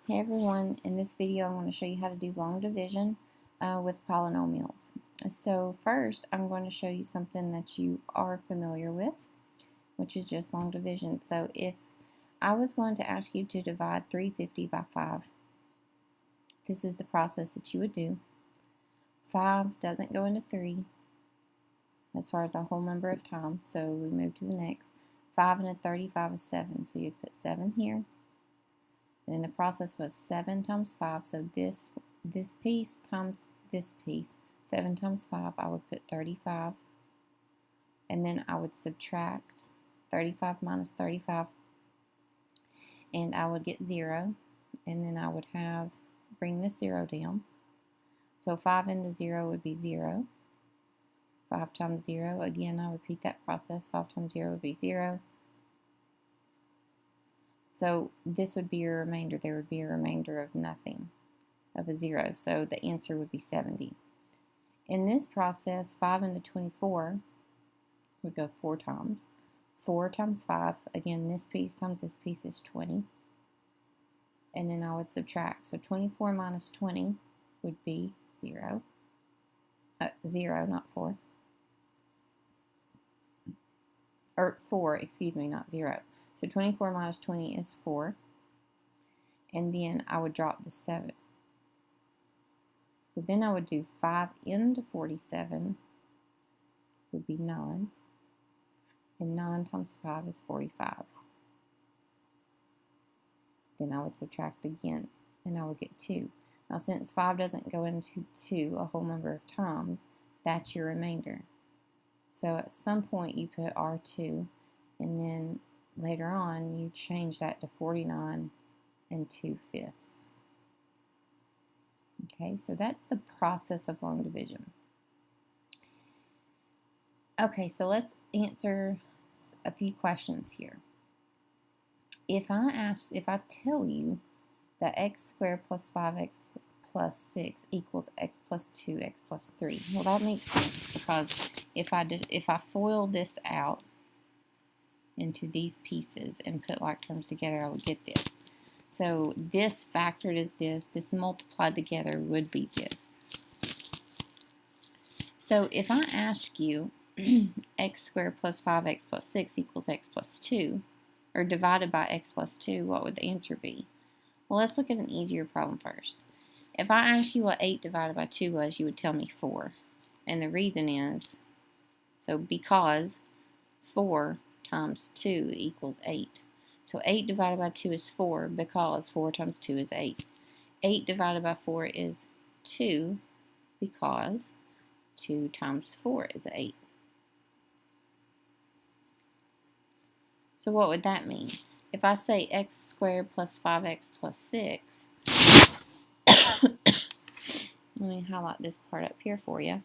Hey everyone, in this video I'm going to show you how to do long division with polynomials. So first I'm going to show you something that you are familiar with, which is just long division. So if I was going to ask you to divide 350 by 5, this is the process that you would do. 5 doesn't go into 3 as far as the whole number of times, so we move to the next. 5 into 35 is 7, so you'd put 7 here. And the process was 7 times 5, so this piece times this piece. 7 times 5, I would put 35. And then I would subtract 35 minus 35, and I would get 0. And then I would bring this 0 down. So 5 into 0 would be 0. 5 times 0, again, I'll repeat that process. 5 times 0 would be 0. So this would be your remainder. There would be a remainder of nothing, of a 0. So the answer would be 70. In this process, 5 into 24 would go 4 times. 4 times 5, again, this piece times this piece is 20. And then I would subtract. So 24 minus 20 would be 0. 0, not 4. Or 4, excuse me, not 0. So 24 minus 20 is 4. And then I would drop the 7. So then I would do 5 into 47 would be 9. And 9 times 5 is 45. Then I would subtract again, and I would get 2. Now since 5 doesn't go into 2 a whole number of times, that's your remainder. So at some point you put R2, and then later on you change that to 49 and 2/5. Okay, so that's the process of long division. Okay, so let's answer a few questions here. If I tell you that x squared plus 5x plus 6 equals x plus 2, x plus 3, well, that makes sense, because if I FOIL this out into these pieces and put like terms together, I would get this. So this factored is this multiplied together would be this. So if I ask you x squared plus 5x plus 6 equals x plus 2, or divided by x plus 2, what would the answer be? Well, let's look at an easier problem first. If I ask you what 8 divided by 2 was, you would tell me 4. And the reason is, because 4 times 2 equals 8. So 8 divided by 2 is 4, because 4 times 2 is 8. 8 divided by 4 is 2, because 2 times 4 is 8. So what would that mean? If I say x squared plus 5x plus 6, let me highlight this part up here for you.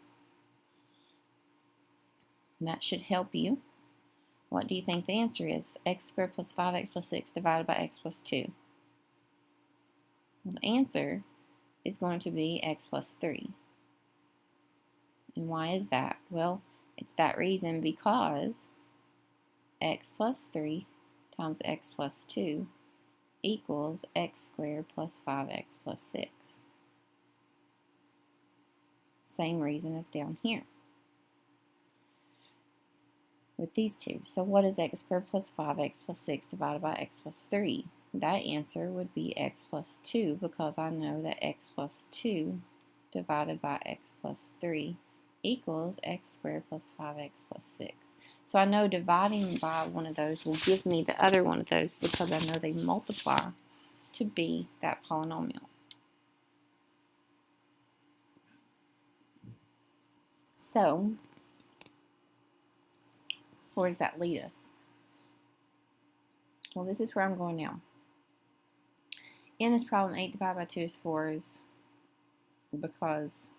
And that should help you. What do you think the answer is? X squared plus 5x plus 6 divided by x plus 2. Well, the answer is going to be x plus 3. And why is that? Well, it's that reason because x plus 3 times x plus 2 equals x squared plus 5x plus 6. Same reason as down here with these two. So what is x squared plus 5x plus 6 divided by x plus 3? That answer would be x plus 2, because I know that x plus 2 divided by x plus 3 equals x squared plus 5x plus 6. So I know dividing by one of those will give me the other one of those, because I know they multiply to be that polynomial. So where does that lead us? Well, this is where I'm going now. In this problem, 8 divided by 2 is 4, is because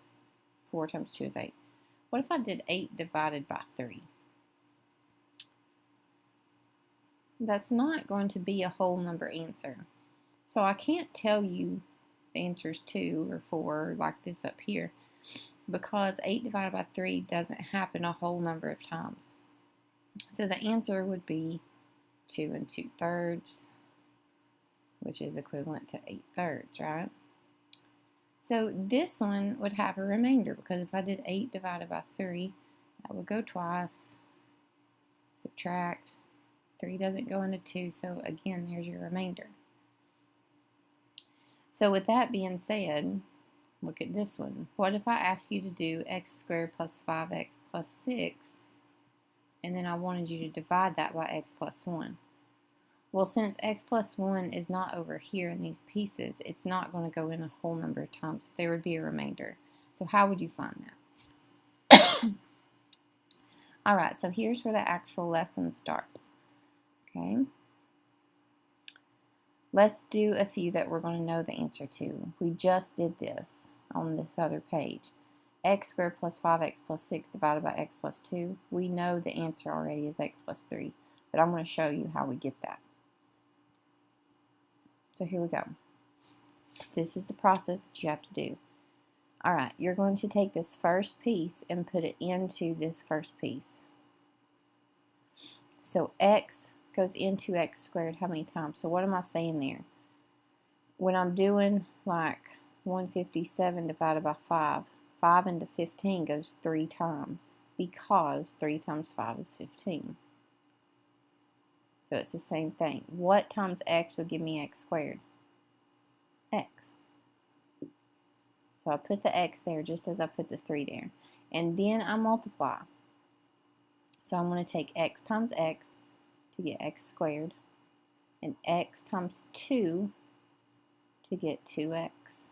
4 times 2 is 8. What if I did 8 divided by 3? That's not going to be a whole number answer. So I can't tell you the answer is 2 or 4 like this up here, because 8 divided by 3 doesn't happen a whole number of times. So the answer would be 2 2/3, which is equivalent to 8/3, right? So this one would have a remainder, because if I did 8 divided by 3, that would go twice. Subtract. 3 doesn't go into 2, so again, there's your remainder. So with that being said, look at this one. What if I asked you to do x squared plus 5x plus 6, and then I wanted you to divide that by x plus 1? Well, since x plus 1 is not over here in these pieces, it's not going to go in a whole number of times. So there would be a remainder. So how would you find that? Alright, so here's where the actual lesson starts. Okay. Let's do a few that we're going to know the answer to. We just did this on this other page. X squared plus 5x plus 6 divided by x plus 2. We know the answer already is x plus 3, but I'm going to show you how we get that. So here we go. This is the process that you have to do. Alright, you're going to take this first piece and put it into this first piece. So x goes into x squared how many times? So what am I saying there? When I'm doing like 157 divided by 5, 5 into 15 goes 3 times, because 3 times 5 is 15. So it's the same thing. What times x would give me x squared? X. So I put the x there just as I put the 3 there. And then I multiply. So I'm going to take x times x to get x squared, and x times 2 to get 2x.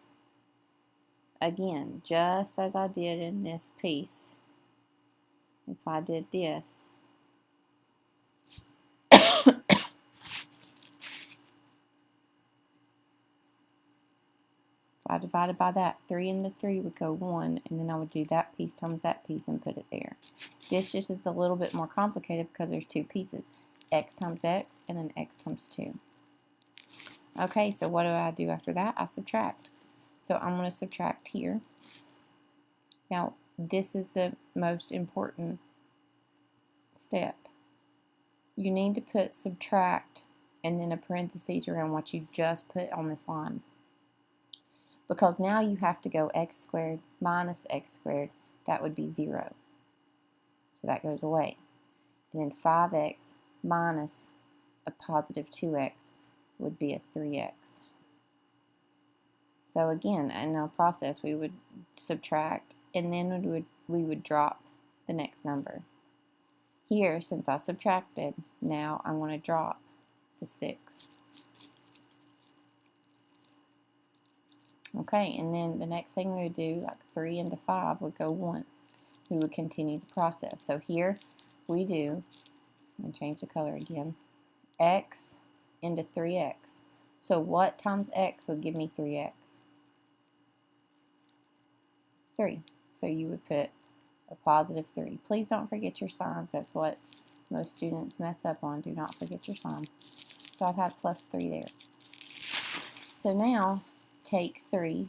Again, just as I did in this piece, if I did this, if I divided by that, 3 into 3 would go 1, and then I would do that piece times that piece and put it there. This just is a little bit more complicated because there's 2 pieces, x times x and then x times 2. Okay, so what do I do after that? I subtract. So I'm going to subtract here. Now, this is the most important step. You need to put subtract and then a parentheses around what you just put on this line, because now you have to go x squared minus x squared. That would be 0. So that goes away. And then 5x minus a positive 2x would be a 3x. So again, in our process, we would subtract, and then we would drop the next number. Here, since I subtracted, now I'm going to drop the 6. Okay, and then the next thing we would do, like 3 into 5, would go once. We would continue the process. So here we do, and change the color again, x into 3x. So what times x would give me 3x? 3. So you would put a positive 3. Please don't forget your signs. That's what most students mess up on. Do not forget your sign. So I'd have plus 3 there. So now take 3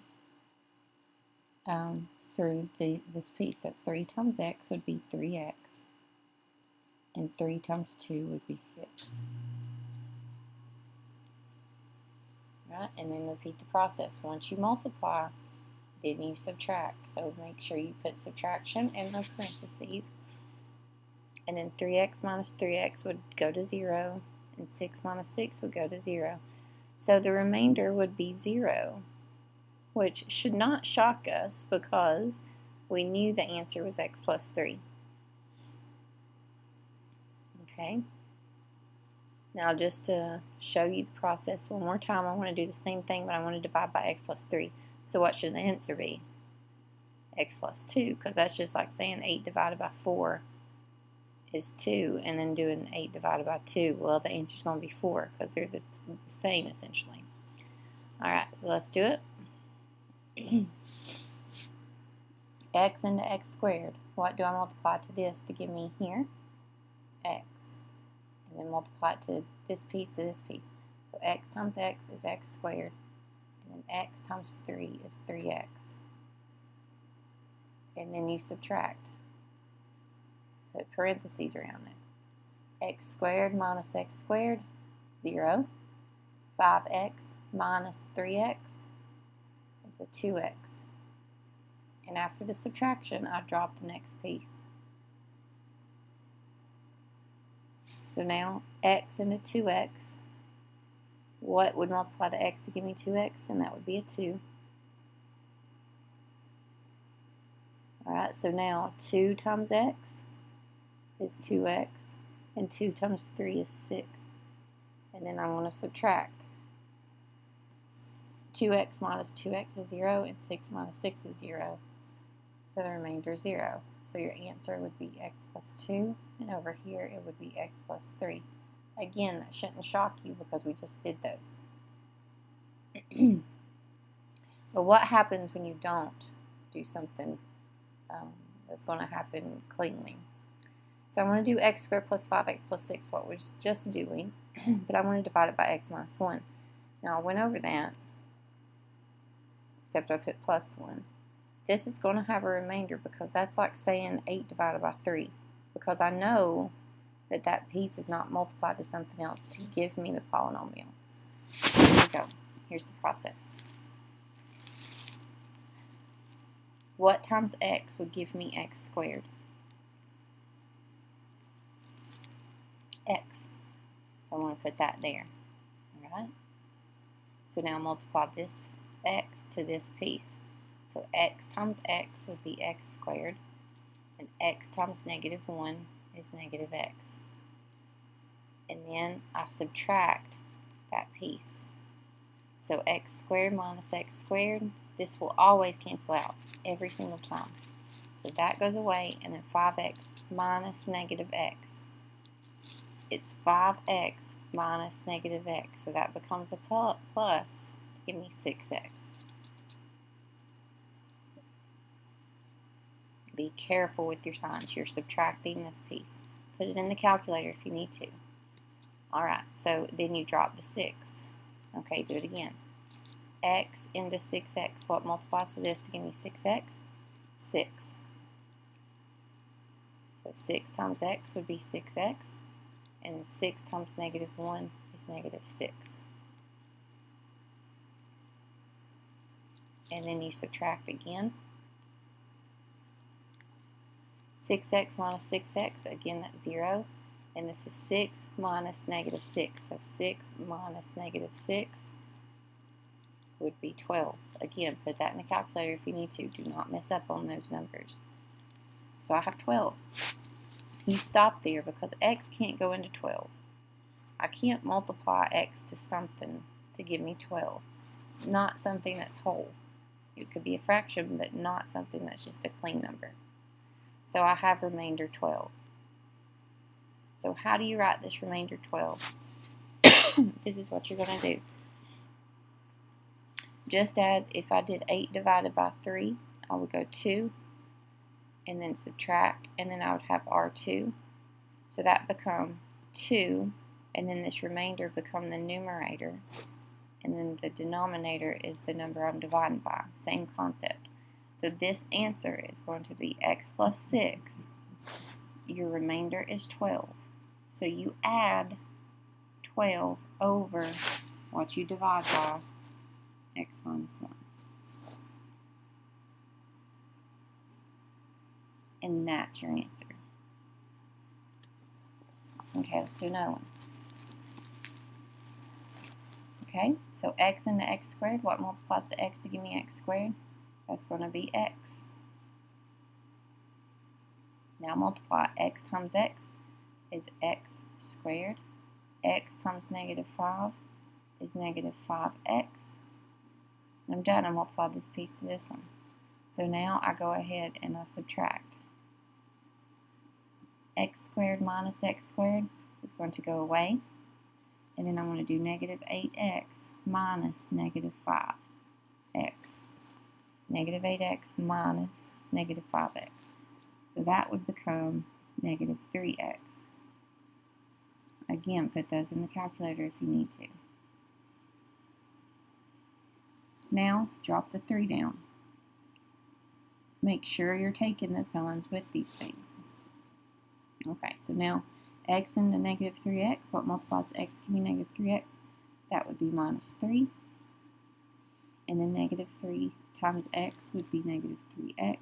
through this piece. So 3 times x would be 3x, and 3 times 2 would be 6. Right? And then repeat the process. Once you multiply, then you subtract. So make sure you put subtraction in the parentheses. And then 3x minus 3x would go to 0, and 6 minus 6 would go to 0. So the remainder would be 0, which should not shock us because we knew the answer was x plus 3. Okay. Now just to show you the process one more time, I want to do the same thing, but I want to divide by x plus 3. So what should the answer be? X plus 2, because that's just like saying 8 divided by 4 is 2, and then doing 8 divided by 2. Well, the answer is going to be 4, because they're the same essentially. Alright, so let's do it. X into x squared. What do I multiply to this to give me here? X. And then multiply it to this piece to this piece. So x times x is x squared. And then x times 3 is 3x. And then you subtract. Put parentheses around it. X squared minus x squared, 0. 5x minus 3x is a 2x. And after the subtraction, I drop the next piece. So now x into 2x, what would multiply to x to give me 2x? And that would be a 2. Alright, so now 2 times x is 2x, and 2 times 3 is 6. And then I'm going to subtract. 2x minus 2x is 0, and 6 minus 6 is 0. So the remainder is 0. So your answer would be x plus 2, and over here it would be x plus 3. Again, that shouldn't shock you because we just did those. But what happens when you don't do something that's going to happen cleanly? So I'm going to do x squared plus 5x plus 6, what we're just doing, but I want to divide it by x minus 1. Now I went over that, except I put plus 1. This is going to have a remainder because that's like saying 8 divided by 3, because I know that that piece is not multiplied to something else to give me the polynomial. Here we go. Here's the process. What times x would give me x squared? X. So I'm going to put that there. Alright? So now multiply this x to this piece. So x times x would be x squared, and x times negative 1 is negative x. And then I subtract that piece. So x squared minus x squared, this will always cancel out every single time. So that goes away, and then 5x minus negative x. It's 5x minus negative x, so that becomes a plus to give me 6x. Be careful with your signs. You're subtracting this piece. Put it in the calculator if you need to. Alright, so then you drop the 6. Okay, do it again. X into 6x. What multiplies to this to give me 6x? 6. So 6 times x would be 6x. And 6 times negative 1 is negative 6. And then you subtract again. 6x minus 6x, again that's 0. And this is 6 minus negative 6. So 6 minus negative 6 would be 12. Again, put that in the calculator if you need to. Do not mess up on those numbers. So I have 12. You stop there because x can't go into 12. I can't multiply x to something to give me 12. Not something that's whole. It could be a fraction, but not something that's just a clean number. So I have remainder 12. So how do you write this remainder 12? This is what you're going to do. Just as if I did 8 divided by 3, I would go 2, and then subtract, and then I would have R2. So that become 2, and then this remainder become the numerator, and then the denominator is the number I'm dividing by. Same concept. So this answer is going to be x plus 6. Your remainder is 12. So you add 12 over what you divide by, x minus 1. And that's your answer. Okay, let's do another one. Okay, so x into x squared, what multiplies to x to give me x squared? That's going to be x. Now multiply x times x is x squared. X times negative 5 is negative 5x. And I'm done. I multiply this piece to this one. So now I go ahead and I subtract. X squared minus x squared is going to go away. And then I'm going to do negative 8x minus negative 5x. Negative 8x minus negative 5x. So that would become negative 3x. Again, put those in the calculator if you need to. Now, drop the 3 down. Make sure you're taking the signs with these things. Okay, so now x into negative 3x, what multiplies to x to give me negative 3x? That would be minus 3. And then negative 3 times x would be negative 3x.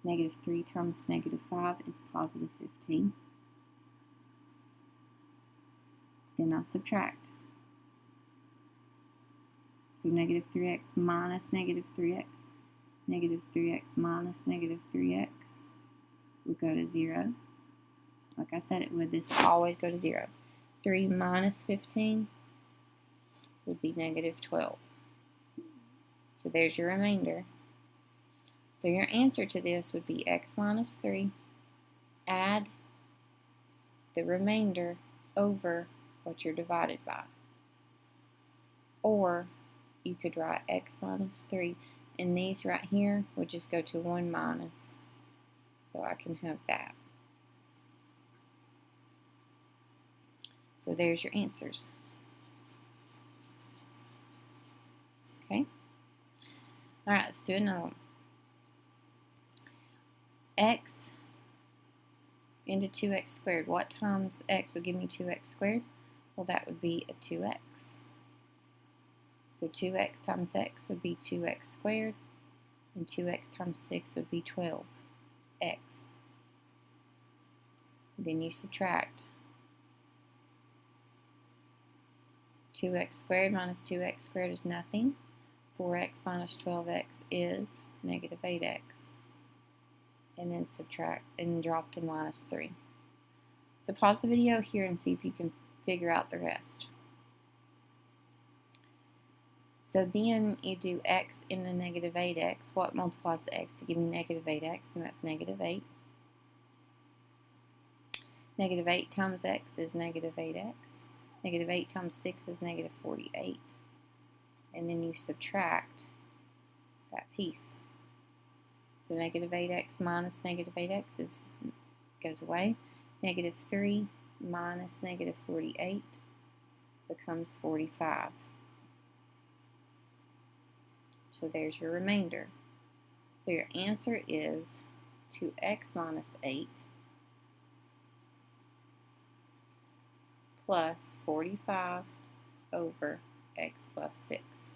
Negative 3 times negative 5 is positive 15. Then I subtract. So negative 3x minus negative 3x. Negative 3x minus negative 3x would go to 0. Like I said it would, this will always go to 0. 3 minus 15 would be negative 12. So there's your remainder. So your answer to this would be x minus 3, add the remainder over what you're divided by. Or you could write x minus 3, and these right here would just go to 1 minus. So I can have that. So there's your answers. Okay? Alright, let's do another one. X into 2x squared. What times x would give me 2x squared? Well, that would be a 2x. So 2x times x would be 2x squared, and 2x times 6 would be 12x. Then you subtract. 2x squared minus 2x squared is nothing. 4x minus 12x is negative 8x. And then subtract and drop to minus 3. So pause the video here and see if you can figure out the rest. So then you do x into negative 8x. What multiplies to x to give me negative 8x? And that's negative 8. Negative 8 times x is negative 8x. Negative 8 times 6 is negative 48. And then you subtract that piece. So negative 8x minus negative 8x goes away. Negative 3 minus negative 48 becomes 45. So there's your remainder. So your answer is 2x minus 8 plus 45 over x plus 6.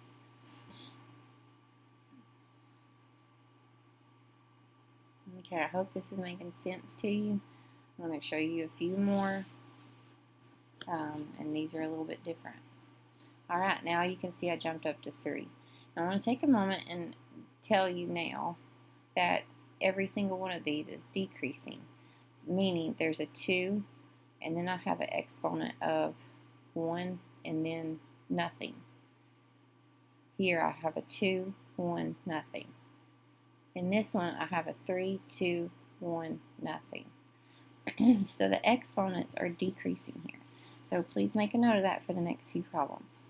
Okay, I hope this is making sense to you. I'm going to show you a few more, and these are a little bit different. Alright, now you can see I jumped up to 3. Now I want to take a moment and tell you now that every single one of these is decreasing, meaning there's a 2, and then I have an exponent of 1, and then nothing. Here I have a 2, 1, nothing. In this one, I have a 3, 2, 1, nothing. So the exponents are decreasing here. So please make a note of that for the next few problems.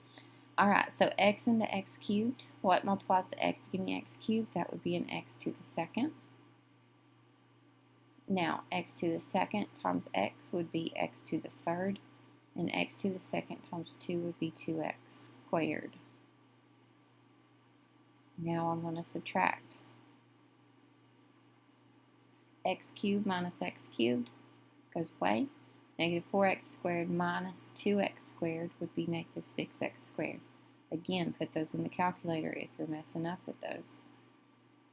Alright, so x into x cubed. What multiplies to x to give me x cubed? That would be an x to the second. Now, x to the second times x would be x to the third. And x to the second times 2 would be 2x squared. Now I'm going to subtract. X cubed minus x cubed goes away. Negative 4x squared minus 2x squared would be negative 6x squared. Again, put those in the calculator if you're messing up with those.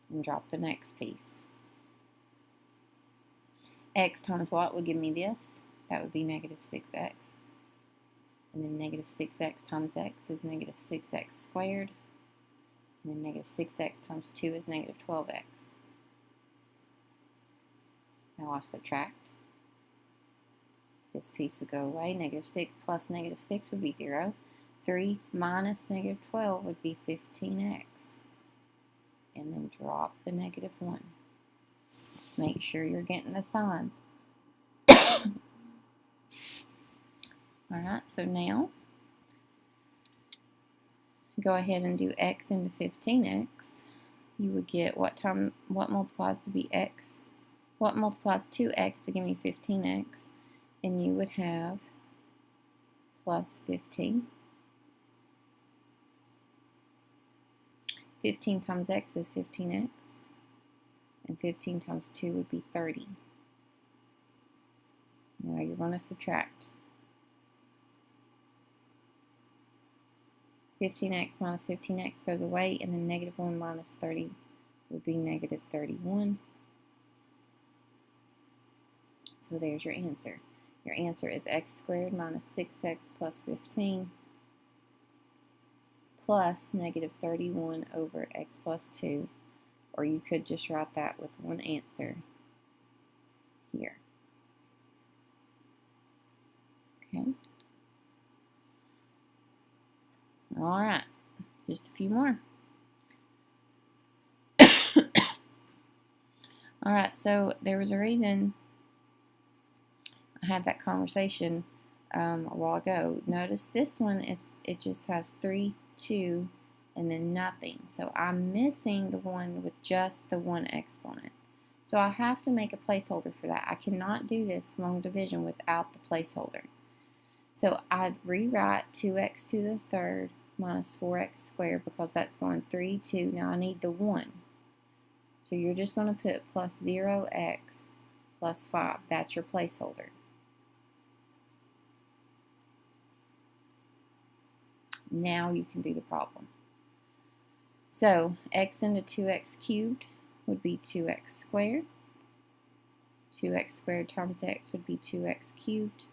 And drop the next piece. X times what would give me this? That would be negative 6x. And then negative 6x times x is negative 6x squared. And then negative 6x times 2 is negative 12x. Now I subtract. This piece would go away. Negative 6 plus negative 6 would be 0. 3 minus negative 12 would be 15x. And then drop the negative 1. Make sure you're getting the sign. Alright, so now go ahead and do x into 15x. You would get what multiplies to be x? What multiplies to x to give me 15x? And you would have plus 15. 15 times x is 15x. And 15 times 2 would be 30. Now you're going to subtract. 15x minus 15x goes away, and then negative 1 minus 30 would be negative 31. So there's your answer. Your answer is x squared minus 6x plus 15 plus negative 31 over x plus 2. Or you could just write that with one answer here. Okay. All right. Just a few more. All right, so there was a reason I had that conversation a while ago. Notice this one it just has 3, 2, and then nothing. So I'm missing the one with just the one exponent. So I have to make a placeholder for that. I cannot do this long division without the placeholder. So I'd rewrite 2x to the third minus 4x squared because that's going 3, 2. Now I need the 1. So you're just going to put plus 0x plus 5. That's your placeholder. Now you can do the problem. So x into 2x cubed would be 2x squared. 2x squared times x would be 2x cubed.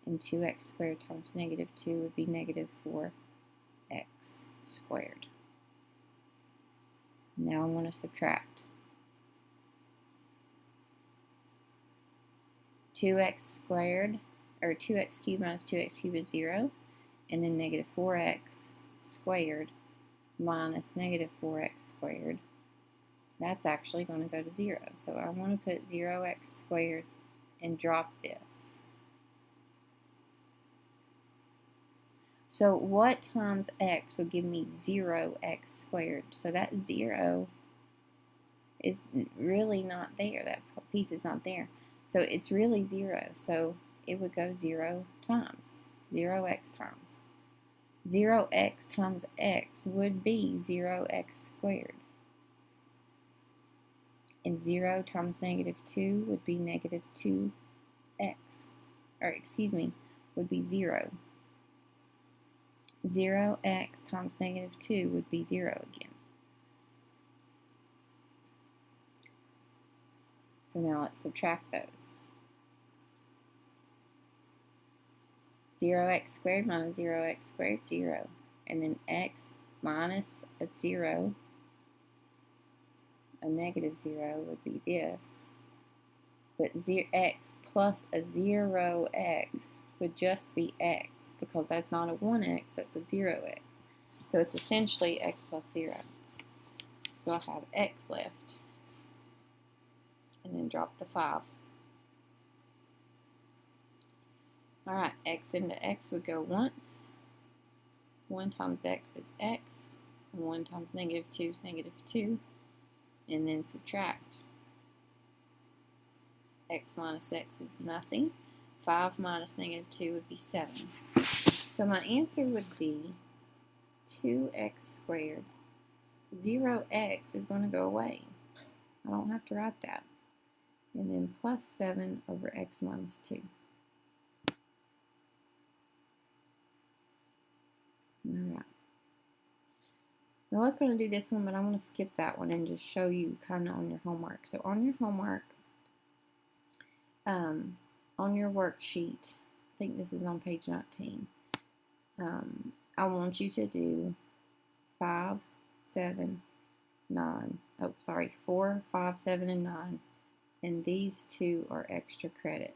And 2x squared times negative 2 would be negative 4x squared. Now I'm going to subtract. 2x squared, or 2x cubed minus 2x cubed is 0. And then negative 4x squared minus negative 4x squared, that's actually going to go to 0. So I want to put 0x squared and drop this. So what times x would give me 0x squared? So that 0 is really not there. That piece is not there. So it's really 0. So it would go 0 times. 0x times. 0x times x would be 0x squared. And 0 times negative 2 would be negative 2x. Or excuse me, would be 0. 0x times negative 2 would be 0 again. So now let's subtract those. 0x squared minus 0x squared, 0. And then x minus a 0, a negative 0 would be this. But x plus a 0x would just be x, because that's not a 1x, that's a 0x. So it's essentially x plus 0. So I have x left. And then drop the 5. Alright, x into x would go once. 1 times x is x. And 1 times negative 2 is negative 2. And then subtract. X minus x is nothing. 5 minus negative 2 would be 7. So my answer would be 2x squared. 0x is going to go away. I don't have to write that. And then plus 7 over x minus 2. Alright. Now I was going to do this one, but I'm going to skip that one and just show you kind of on your homework. So on your homework, on your worksheet, I think this is on page 19, I want you to do 5, 7, 9. Oh, sorry, 4, 5, 7, and 9. And these two are extra credit.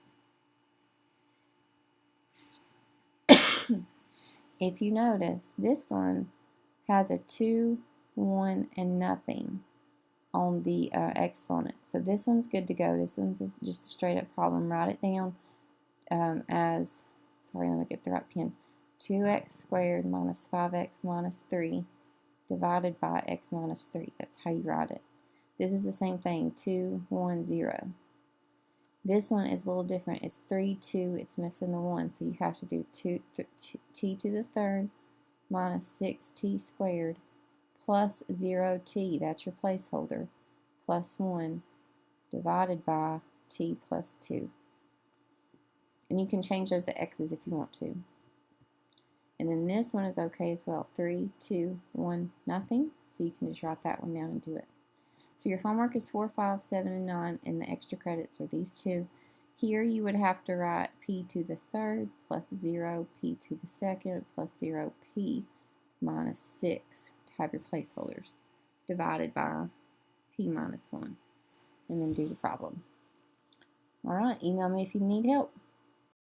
If you notice, this one has a 2, 1, and nothing on the exponent. So this one's good to go. This one's just a straight up problem. Write it down as, sorry, let me get the right pen. 2x squared minus 5x minus 3 divided by x minus 3. That's how you write it. This is the same thing, 2, 1, 0. This one is a little different. It's 3, 2. It's missing the 1. So you have to do t to the third minus 6t squared plus 0t. That's your placeholder. Plus 1 divided by t plus 2. And you can change those to x's if you want to. And then this one is okay as well. 3, 2, 1, nothing. So you can just write that one down and do it. So your homework is 4, 5, 7, and 9, and the extra credits are these two. Here you would have to write p to the third plus 0, p to the second plus 0, p minus 6 to have your placeholders divided by p minus 1. And then do the problem. All right, email me if you need help.